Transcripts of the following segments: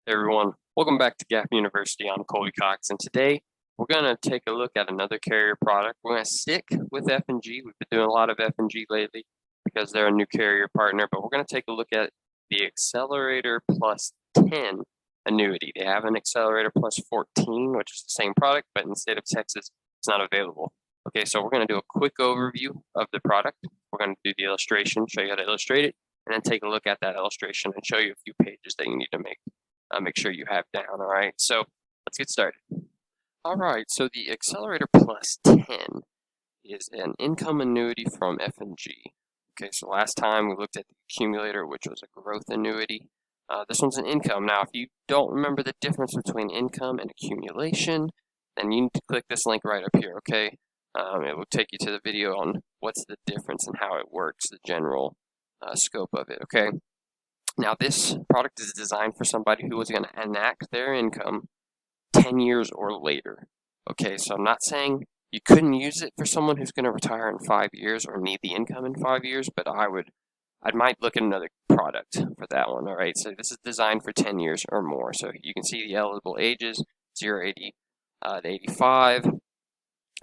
Hey everyone, welcome back to Gap University. I'm Colby Cox, and today we're going to take a look at another carrier product. We're going to stick with F&G. We've been doing a lot of F&G lately because they're a new carrier partner, but we're going to take a look at the Accelerator Plus 10 annuity. They have an Accelerator Plus 14, which is the same product, but in the state of Texas, it's not available. Okay, so we're going to do a quick overview of the product. We're going to do the illustration, show you how to illustrate it, and then take a look at that illustration and show you a few pages that you need to make sure you have down. All right, so let's get started. All right, so the Accelerator Plus 10 is an income annuity from F&G. Okay, so last time we looked at the accumulator, which was a growth annuity. This one's an income. Now, if you don't remember the difference between income and accumulation, then you need to click this link right up here, okay? It will take you to the video on what's the difference and how it works, the general scope of it, okay? Now, this product is designed for somebody who is going to enact their income 10 years or later. Okay, so I'm not saying you couldn't use it for someone who's going to retire in 5 years or need the income in 5 years, but I might look at another product for that one. All right, so this is designed for 10 years or more. So you can see the eligible ages, 0 to 85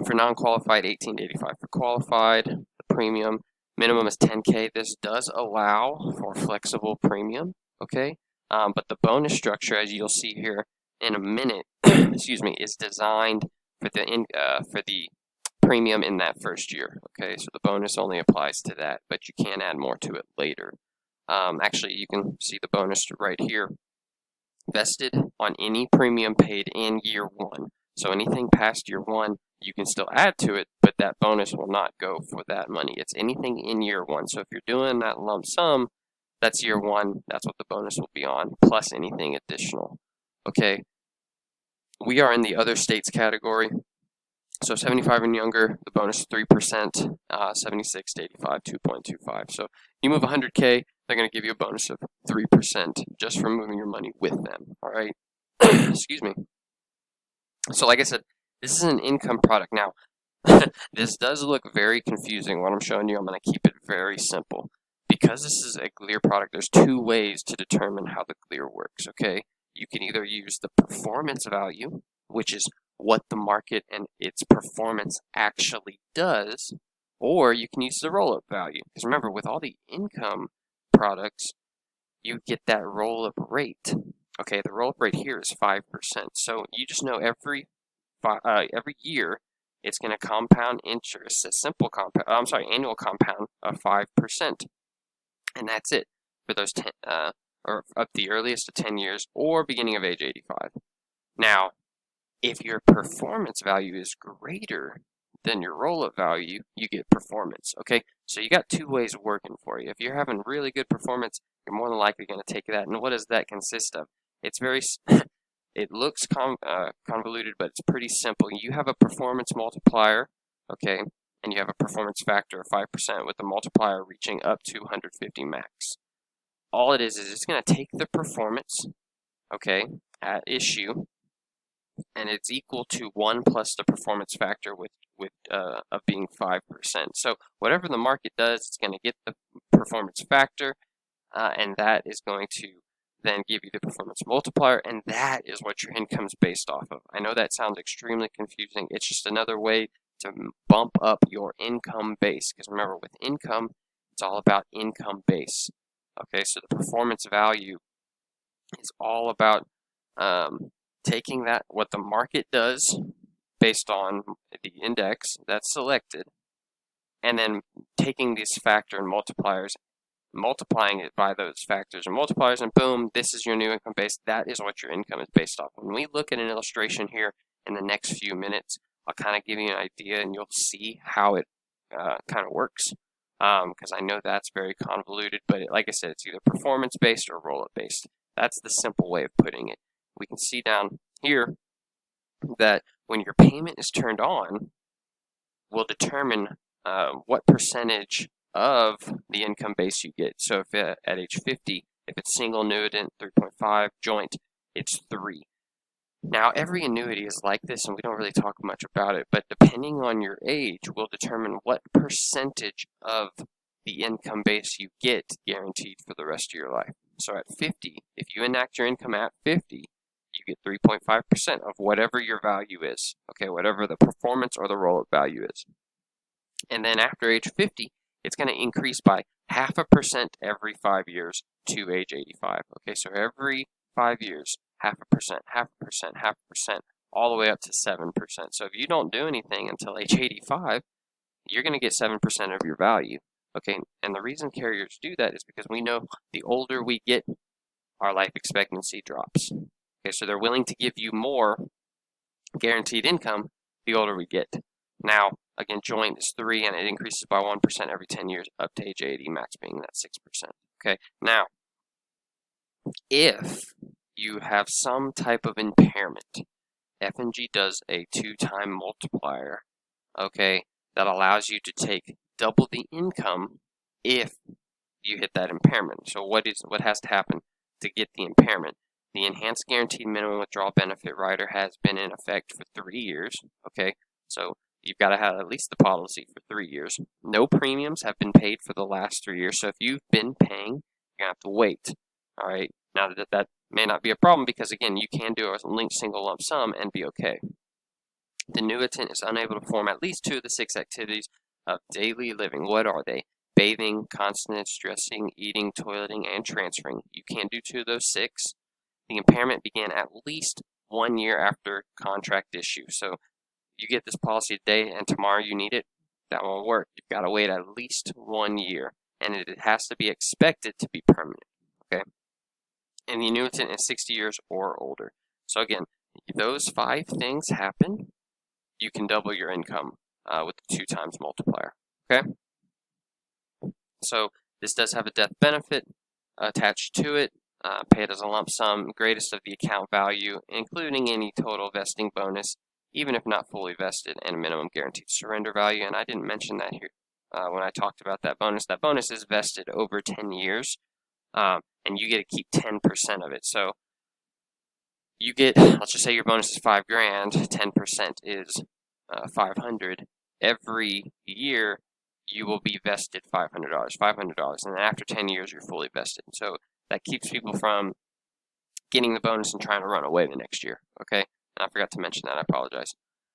for non-qualified, 18 to 85 for qualified. The premium minimum is $10K. This does allow for flexible premium, okay? But the bonus structure, as you'll see here in a minute, excuse me, is designed for the premium in that first year, okay? So the bonus only applies to that, but you can add more to it later. Actually, you can see the bonus right here, vested on any premium paid in year one. So anything past year one, you can still add to it, but that bonus will not go for that money. It's anything in year one. So if you're doing that lump sum, that's year one. That's what the bonus will be on, plus anything additional. Okay. We are in the other states category. So 75 and younger, the bonus is 3%, 76 to 85, 2.25. So you move 100K, they're going to give you a bonus of 3% just for moving your money with them. All right. Excuse me. So like I said, this is an income product. Now, this does look very confusing. What I'm showing you, I'm going to keep it very simple. Because this is a GLEAR product, there's two ways to determine how the GLEAR works, okay? You can either use the performance value, which is what the market and its performance actually does, or you can use the roll-up value. Because remember, with all the income products, you get that roll-up rate. Okay, the roll-up rate here is 5%. So you just know every year it's going to compound interest, a simple compound, annual compound of 5%. And that's it for those 10, or up the earliest of 10 years or beginning of age 85. Now, if your performance value is greater than your roll-up value, you get performance, okay? So you got two ways working for you. If you're having really good performance, you're more than likely going to take that. And what does that consist of? It's very, it looks convoluted, but it's pretty simple. You have a performance multiplier, okay, and you have a performance factor of 5% with the multiplier reaching up to 150 max. All it is it's going to take the performance, okay, at issue, and it's equal to 1 plus the performance factor of being 5%. So whatever the market does, it's going to get the performance factor, and that is going to then give you the performance multiplier, and that is what your income is based off of. I know that sounds extremely confusing. It's just another way to bump up your income base, because remember, with income, it's all about income base. Okay, so the performance value is all about taking that, what the market does based on the index that's selected, and then taking this factor and multipliers, multiplying it by those factors and multipliers, and boom, this is your new income base. That is what your income is based off. When we look at an illustration here in the next few minutes, I'll kind of give you an idea, and you'll see how it kind of works, because I know that's very convoluted, but like I said, it's either performance-based or roll-up-based. That's the simple way of putting it. We can see down here that when your payment is turned on, will determine what percentage of the income base you get. So if at age 50, if it's single annuitant, 3.5, joint, it's 3. Now, every annuity is like this, and we don't really talk much about it, but depending on your age will determine what percentage of the income base you get guaranteed for the rest of your life. So at 50, if you enact your income at 50, you get 3.5% of whatever your value is, okay, whatever the performance or the roll-up value is. And then after age 50, it's going to increase by 0.5% every 5 years to age 85. Okay, so every 5 years, 0.5%, 0.5%, 0.5%, all the way up to 7%. So if you don't do anything until age 85, you're going to get 7% of your value. Okay, and the reason carriers do that is because we know the older we get, our life expectancy drops. Okay, so they're willing to give you more guaranteed income the older we get. Now, again, joint is 3, and it increases by 1% every 10 years up to age 80, max being that 6%. Okay, now, if you have some type of impairment, F&G does a 2-time multiplier, okay, that allows you to take double the income if you hit that impairment. So what has to happen to get the impairment? The enhanced guaranteed minimum withdrawal benefit rider has been in effect for 3 years, okay? So you've got to have at least the policy for 3 years. No premiums have been paid for the last 3 years. So if you've been paying, you're going to have to wait, all right? Now that may not be a problem because, again, you can do a linked single lump sum and be okay. The annuitant is unable to perform at least 2 of the 6 activities of daily living. What are they? Bathing, continence, dressing, eating, toileting, and transferring. You can't do 2 of those 6. The impairment began at least 1 year after contract issue. So you get this policy today and tomorrow you need it, that won't work. You've got to wait at least 1 year, and it has to be expected to be permanent, okay? And the annuitant is 60 years or older. So again, if those 5 things happen, you can double your income with the 2 times multiplier, okay? So this does have a death benefit attached to it, paid as a lump sum, greatest of the account value, including any total vesting bonus, even if not fully vested, and a minimum guaranteed surrender value. And I didn't mention that here when I talked about that bonus. That bonus is vested over 10 years, and you get to keep 10% of it. So you get, let's just say your bonus is $5 grand, 10% is $500. Every year you will be vested $500, and then after 10 years you're fully vested. So that keeps people from getting the bonus and trying to run away the next year. Okay, and I forgot to mention that. I apologize.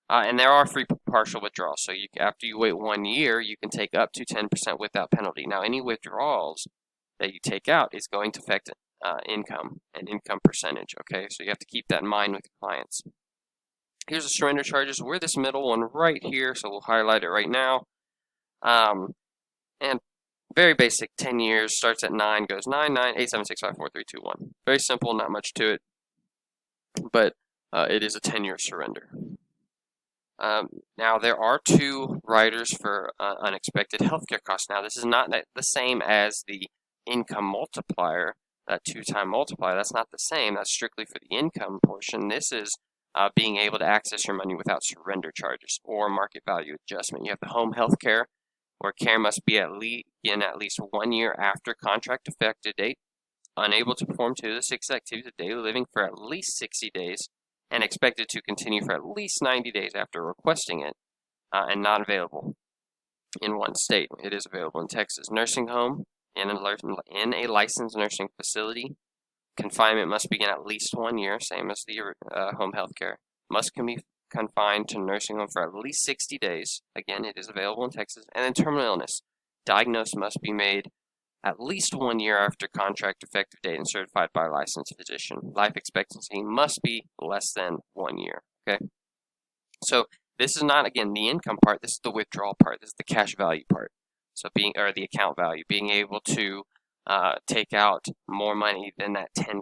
And there are free partial withdrawals. So after you wait 1 year, you can take up to 10% without penalty. Now, any withdrawals that you take out is going to affect income and income percentage. Okay, so you have to keep that in mind with your clients. Here's the surrender charges. We're this middle one right here, so we'll highlight it right now. And very basic, 10 years, starts at 9, goes 9, 9, 8, 7, 6, 5, 4, 3, 2, 1. Very simple, not much to it, but it is a 10-year surrender. Now, there are 2 riders for unexpected healthcare costs. Now, this is not the same as the income multiplier, that 2-time multiplier. That's not the same. That's strictly for the income portion. This is being able to access your money without surrender charges or market value adjustment. You have the home health care, where care must be at least 1 year after contract effective date, unable to perform 2 of the 6 activities of daily living for at least 60 days, and expected to continue for at least 90 days after requesting it, and not available in one state. It is available in Texas. Nursing home in a licensed nursing facility. Confinement must begin at least 1 year, same as the home health care. Must be confined to nursing home for at least 60 days. Again, it is available in Texas. And then terminal illness. Diagnosis must be made at least 1 year after contract effective date and certified by a licensed physician. Life expectancy must be less than 1 year. Okay, so this is not, again, the income part. This is the withdrawal part. This is the cash value part. So the account value, being able to take out more money than that 10%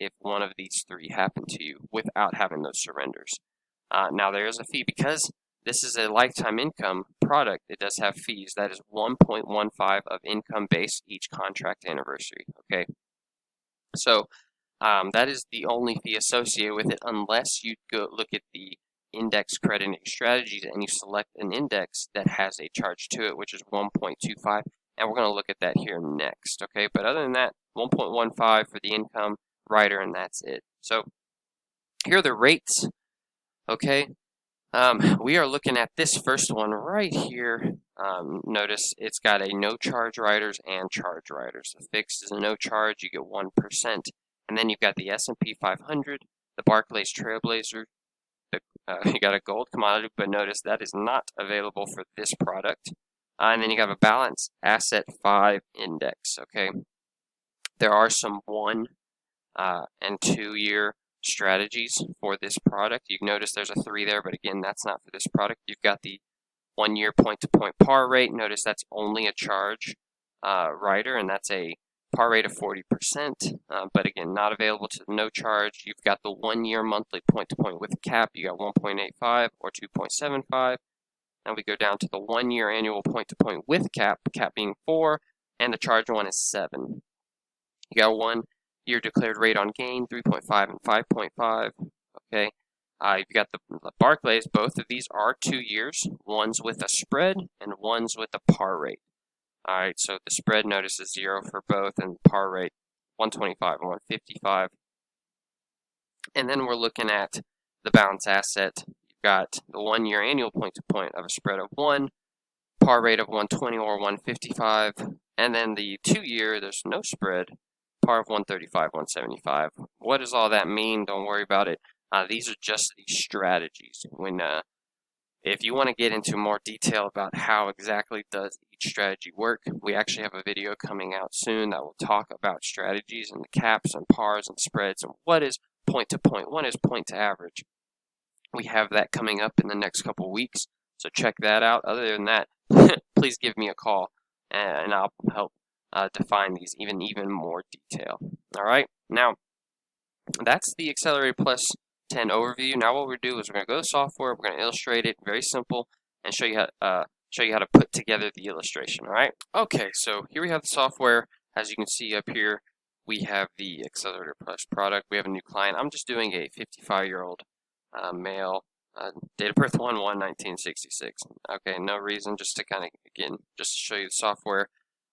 if one of these 3 happen to you without having those surrenders. Now there is a fee because this is a lifetime income product. It does have fees. That is 1.15 of income base each contract anniversary. Okay, so that is the only fee associated with it, unless you go look at the index crediting strategies and you select an index that has a charge to it, which is 1.25, and we're going to look at that here next. Okay, but other than that, 1.15 for the income rider, and that's it. So here are the rates. Okay, we are looking at this first one right here. Notice it's got a no charge riders and charge riders. The fixed is a no charge, you get 1%. And then you've got the S&P 500, the Barclays Trailblazer, you got a gold commodity, but notice that is not available for this product. And then you have a Balanced Asset 5 index, okay? There are some 1 and 2 year strategies for this product. You notice there's a 3 there, but again, that's not for this product. You've got the 1 year point-to-point par rate. Notice that's only a charge rider, and that's a par rate of 40%, but again, not available to the no charge. You've got the 1 year monthly point-to-point with cap. You got 1.85 or 2.75. Now we go down to the 1 year annual point-to-point with cap, cap being 4, and the charge one is 7. You got 1 year declared rate on gain, 3.5 and 5.5. Okay. You've got the Barclays. Both of these are 2 years. One's with a spread and one's with a par rate. All right, so the spread, notice, is 0 for both, and par rate 125 and 155. And then we're looking at the Balanced Asset. You've got the 1 year annual point-to-point of a spread of 1, par rate of 120 or 155, and then the 2 year, there's no spread, par of 135, 175. What does all that mean? Don't worry about it. These are just the strategies. If you want to get into more detail about how exactly does each strategy work, we actually have a video coming out soon that will talk about strategies and the caps and pars and spreads and what is point to point, what is point to average. We have that coming up in the next couple weeks, so check that out. Other than that, please give me a call and I'll help define these even more detail. All right, now that's the Accelerator Plus 10 overview. Now what we're going to do is we're going to go to software, we're going to illustrate it, very simple, and show you how to put together the illustration. All right. Okay, so here we have the software. As you can see up here, we have the Accelerator Plus product. We have a new client. I'm just doing a 55-year-old male, date of birth 1/1/1966. Okay, no reason, just to kind of, again, just to show you the software.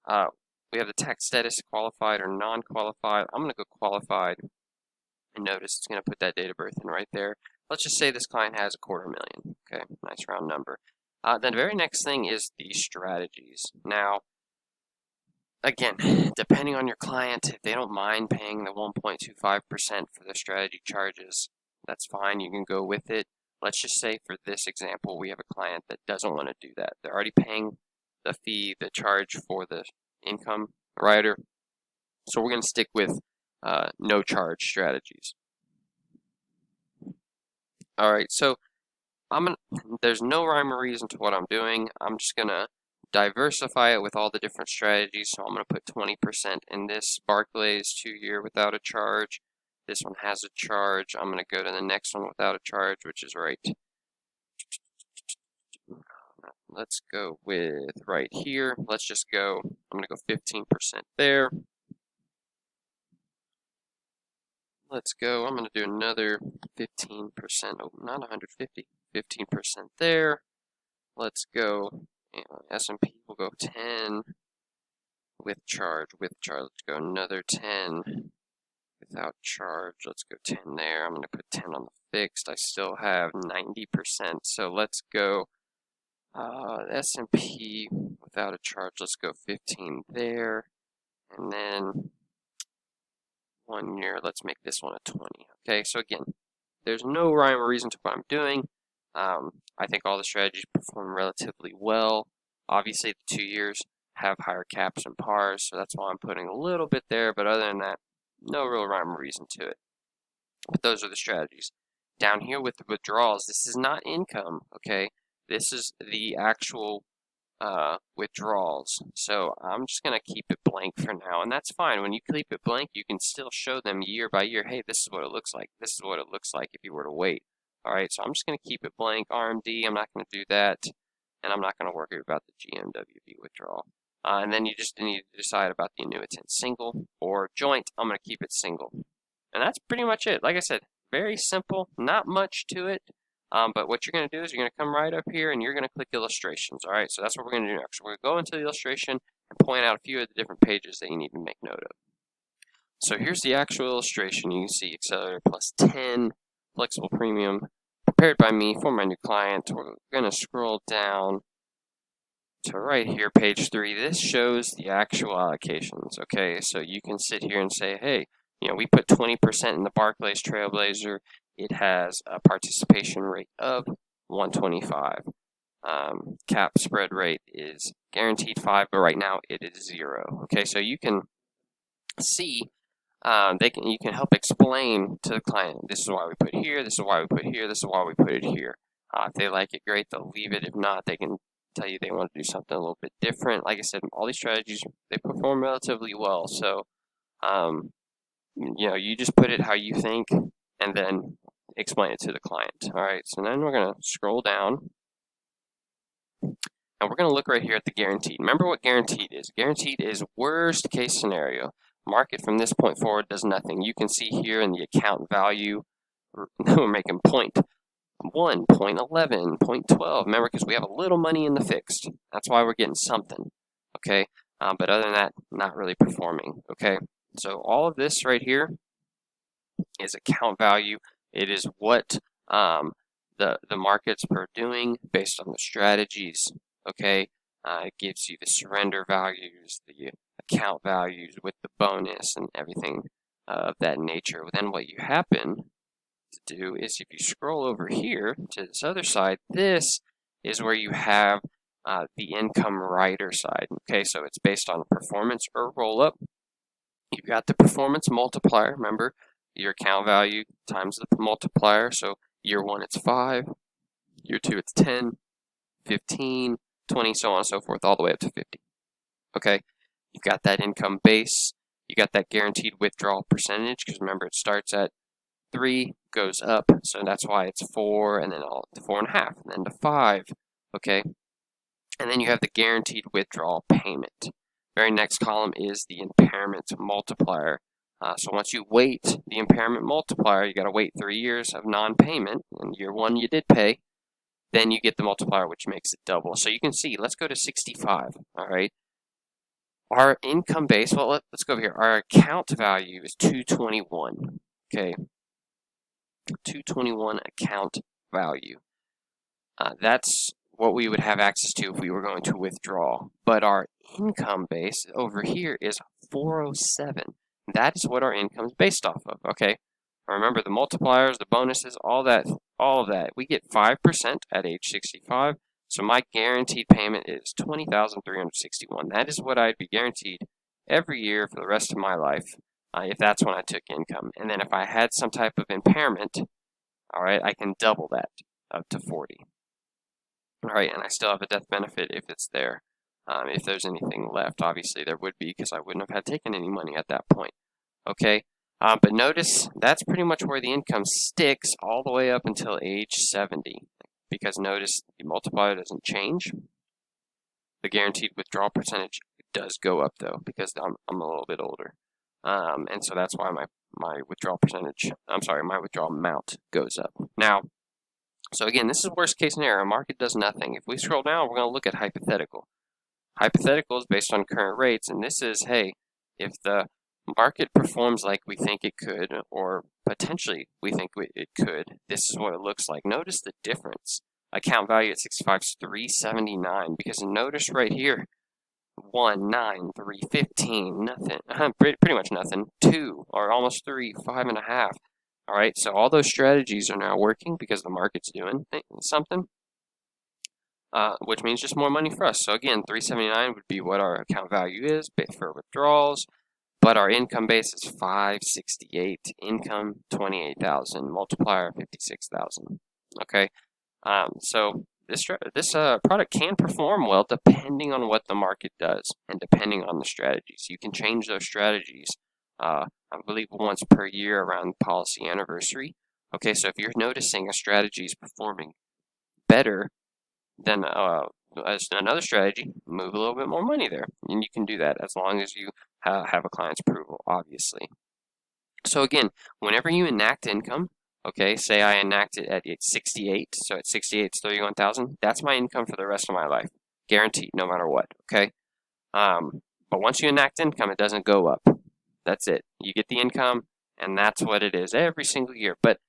We have the tax status, qualified or non-qualified. I'm going to go qualified. And notice it's going to put that date of birth in right there. Let's just say this client has $250,000. Okay, nice round number. Then the very next thing is the strategies. Now, again, depending on your client, if they don't mind paying the 1.25% for the strategy charges, that's fine. You can go with it. Let's just say for this example, we have a client that doesn't want to do that. They're already paying the fee, the charge for the income rider. So we're going to stick with no charge strategies. All right, so there's no rhyme or reason to what I'm doing. I'm just gonna diversify it with all the different strategies. So I'm gonna put 20% in this Barclays 2 year without a charge. This one has a charge. I'm gonna go to the next one without a charge, which is right. Let's go with right here. Let's just go. I'm gonna go 15% there. Let's go. I'm going to do another 15%. Oh, not 150. 15% there. Let's go. S&P will go 10 with charge. With charge, let's go another 10 without charge. Let's go 10 there. I'm going to put 10 on the fixed. I still have 90%. So let's go S&P without a charge. Let's go 15 there, and then 1 year, let's make this one a 20. Okay, so again, there's no rhyme or reason to what I'm doing. I think all the strategies perform relatively well. Obviously, the 2 years have higher caps and pars, so that's why I'm putting a little bit there, but other than that, no real rhyme or reason to it. But those are the strategies. Down here with the withdrawals, this is not income, okay? This is the actual withdrawals. So I'm just going to keep it blank for now, and that's fine. When you keep it blank, you can still show them year by year, hey, this is what it looks like. This is what it looks like if you were to wait. All right, so I'm just going to keep it blank. RMD, I'm not going to do that, and I'm not going to worry about the GMWB withdrawal. And then you just need to decide about the annuitant, single or joint. I'm going to keep it single. And that's pretty much it. Like I said, very simple, not much to it. But what you're going to do is you're going to come right up here and you're going to click illustrations. All right, so that's what we're going to do next. We're going to go into the illustration and point out a few of the different pages that you need to make note of. So here's the actual illustration. You can see Accelerator Plus 10, flexible premium, prepared by me for my new client. We're going to scroll down So right here, page 3, this shows the actual allocations. Okay, so you can sit here and say, hey, we put 20% in the Barclays Trailblazer. It has a participation rate of 125. Cap spread rate is guaranteed 5, but right now it is 0. Okay, so you can see you can help explain to the client, this is why we put here, this is why we put here, this is why we put it here. If they like it, great, they'll leave it. If not, they can tell you they want to do something a little bit different. Like I said, all these strategies, they perform relatively well. So, you just put it how you think and then explain it to the client. All right, so then we're going to scroll down. And we're going to look right here at the guaranteed. Remember what guaranteed is. Guaranteed is worst case scenario. Market from this point forward does nothing. You can see here in the account value, we're making 0.1, 0.11, 0.12. Remember, because we have a little money in the fixed. That's why we're getting something, okay? But other than that, not really performing, okay? So all of this right here is account value. It is what the markets are doing based on the strategies, okay? It gives you the surrender values, the account values with the bonus and everything of that nature. Then what you happen to do is if you scroll over here to this other side, this is where you have the income rider side. Okay, so it's based on performance or roll up. You've got the performance multiplier. Remember, your account value times the multiplier. So year 1 it's 5, year 2 it's 10, 15, 20, so on and so forth, all the way up to 50. Okay, you've got that income base, you got that guaranteed withdrawal percentage, because remember it starts at 3, goes up, so that's why it's 4, and then all to 4.5, and then to 5. Okay, and then you have the guaranteed withdrawal payment. Very next column is the impairment multiplier. So once you weight the impairment multiplier, you got to wait 3 years of non-payment. In year 1, you did pay. Then you get the multiplier, which makes it double. So you can see, let's go to 65, all right? Our income base, well, let's go over here. Our account value is 221, okay? 221 account value. That's what we would have access to if we were going to withdraw. But our income base over here is 407. That is what our income is based off of, okay? Remember the multipliers, the bonuses, all of that. We get 5% at age 65. So my guaranteed payment is $20,361. That is what I'd be guaranteed every year for the rest of my life, if that's when I took income. And then if I had some type of impairment, all right, I can double that up to 40. All right, and I still have a death benefit if it's there. If there's anything left, obviously there would be, because I wouldn't have had taken any money at that point. Okay. But notice that's pretty much where the income sticks all the way up until age 70, because notice the multiplier doesn't change. The guaranteed withdrawal percentage does go up though, because I'm a little bit older, and so that's why my withdrawal percentage, my withdrawal amount goes up. Now, so again, this is worst case scenario. Market does nothing. If we scroll down, we're going to look at hypothetical. Hypothetical is based on current rates, and this is, hey, if the market performs like we think it could, or potentially we think it could, this is what it looks like. Notice the difference. Account value at 65 is 379, because notice right here, 1, 9, 3, 15, nothing, pretty much nothing, 2, or almost 3, 5.5. All right, so all those strategies are now working because the market's doing something, which means just more money for us. So again, 379 would be what our account value is for withdrawals. But our income base is 568, income 28,000, multiplier 56,000. Okay, so this product can perform well depending on what the market does and depending on the strategies. You can change those strategies, I believe, once per year around policy anniversary. Okay, so if you're noticing a strategy is performing better than as another strategy, move a little bit more money there, and you can do that as long as you have a client's approval, obviously. So again, whenever you enact income, okay, say I enact it at 68, so at 68 it's 31,000. That's my income for the rest of my life, guaranteed, no matter what. Okay, but once you enact income, it doesn't go up. That's it. You get the income, and that's what it is every single year. But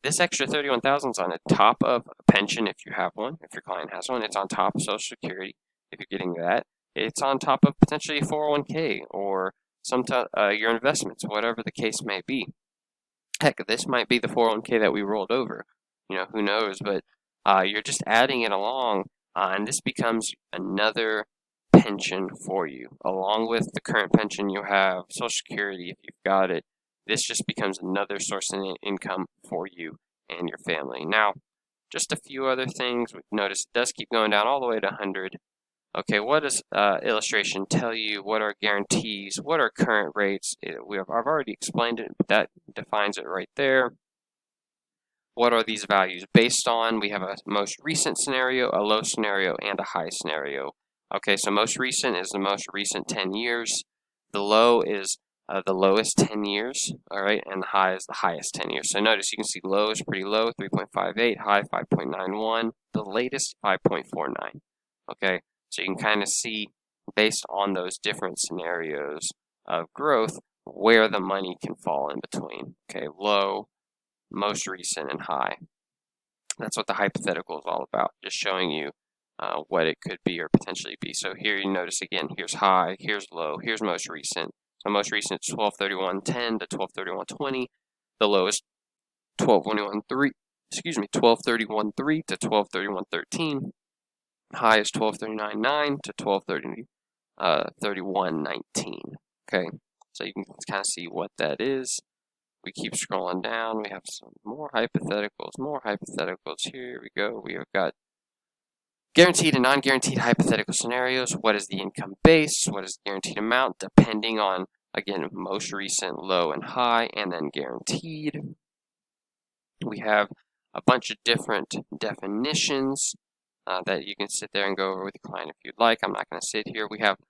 this extra 31,000 is on the top of a pension if you have one. If your client has one, it's on top of Social Security. if you're getting that. It's on top of potentially a 401k or your investments, whatever the case may be. Heck, this might be the 401k that we rolled over. Who knows? But you're just adding it along, and this becomes another pension for you, along with the current pension you have, Social Security if you've got it. This just becomes another source of income for you and your family. Now, just a few other things. Notice it does keep going down all the way to 100. Okay, what does illustration tell you? What are guarantees? What are current rates? I've already explained it, but that defines it right there. What are these values based on? We have a most recent scenario, a low scenario, and a high scenario. Okay, so most recent is the most recent 10 years. The low is the lowest 10 years, all right, and the high is the highest 10 years. So notice you can see low is pretty low, 3.58, high 5.91, the latest 5.49, okay? So you can kind of see based on those different scenarios of growth where the money can fall in between, okay, low, most recent, and high. That's what the hypothetical is all about, just showing you what it could be or potentially be. So here you notice again, here's high, here's low, here's most recent. So most recent is 12/31/10 to 12/31/20. The lowest 12/31/3, excuse me, 12/31/3 to 12/31/13. High is 12/39/9 to 12/31/19. Okay, so you can kind of see what that is. We keep scrolling down. We have some more hypotheticals. Here we go. We have got guaranteed and non-guaranteed hypothetical scenarios. What is the income base? What is the guaranteed amount? Depending on, again, most recent, low, and high, and then guaranteed. We have a bunch of different definitions that you can sit there and go over with the client if you'd like. I'm not going to sit here. We have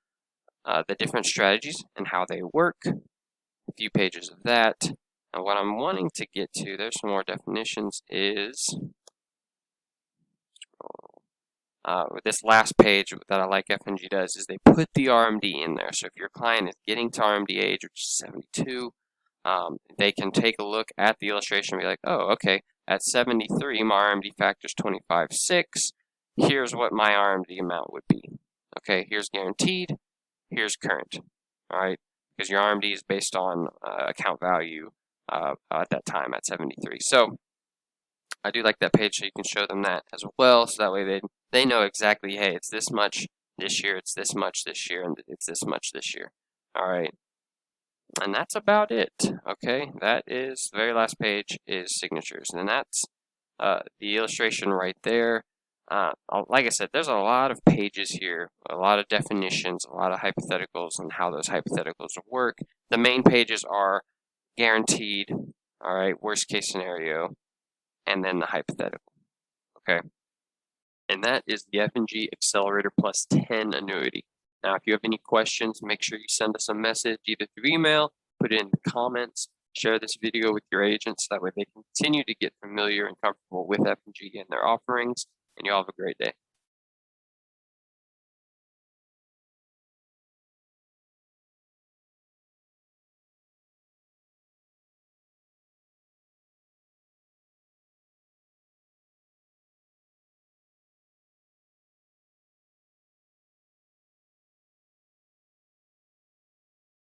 the different strategies and how they work. A few pages of that. And what I'm wanting to get to, there's some more definitions, is this last page that I like F&G does is they put the RMD in there. So if your client is getting to RMD age, which is 72, they can take a look at the illustration and be like, oh, okay, at 73, my RMD factor is 25.6. Here's what my RMD amount would be. Okay, here's guaranteed, here's current. All right, because your RMD is based on account value at that time at 73. So I do like that page, so you can show them that as well, so that way they know exactly, hey, it's this much this year, it's this much this year, and it's this much this year. All right, and that's about it. Okay, that is the very last page is signatures, and that's the illustration right there. Like I said, there's a lot of pages here, a lot of definitions, a lot of hypotheticals, and how those hypotheticals work. The main pages are guaranteed, all right, worst case scenario, and then the hypothetical, okay? And that is the F&G Accelerator Plus 10 annuity. Now, if you have any questions, make sure you send us a message either through email, put it in the comments, share this video with your agents, that way they can continue to get familiar and comfortable with F&G and their offerings, and you all have a great day.